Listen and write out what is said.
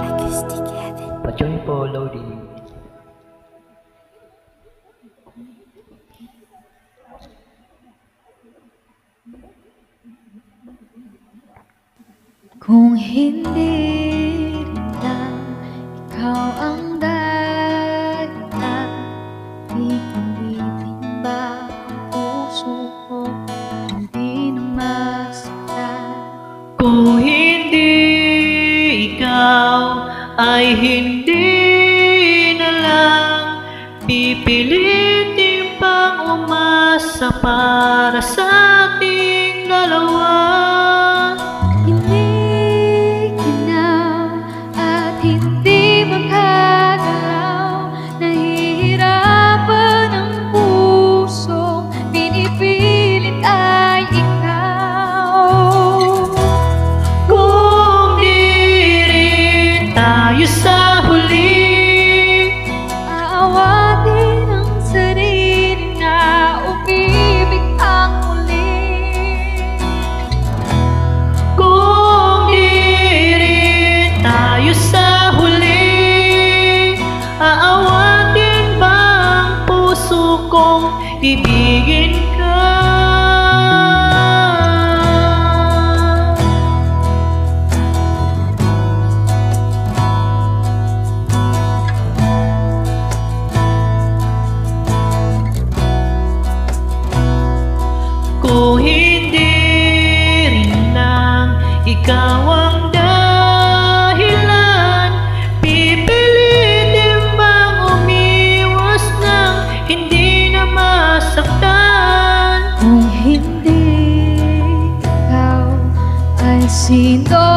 Acoustic Heaven. Pa-join po, loading. Kung hindi lang ikaw ang dahilan, pipilitin ba ang puso ko hindi na masaktan? Kung hindi ikaw ay hindi na lang pipilitin pang umasa para sa ating dalawa. Hindi ginaw at hindi makagalaw, nahihirapan ang pusong pinipilit ay ikaw. Kung di rin tayo sa huli, Aawatin ang sarili na umibig ang muli. kung di rin tayo sa huli, aawatin ba ang puso kong ibigin ka? Kung hindi rin lang ikaw ang dahilan, pipilitin bang umiwas ng hindi na masaktan? Kung hindi ikaw ay sino